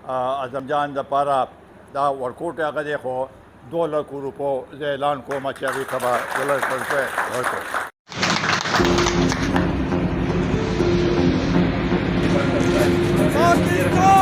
आजमजान the पारा दा workout आगे खो 2 लाख रुपये जे ऐलान को मचावी खबर गलत करते पाकिस्तान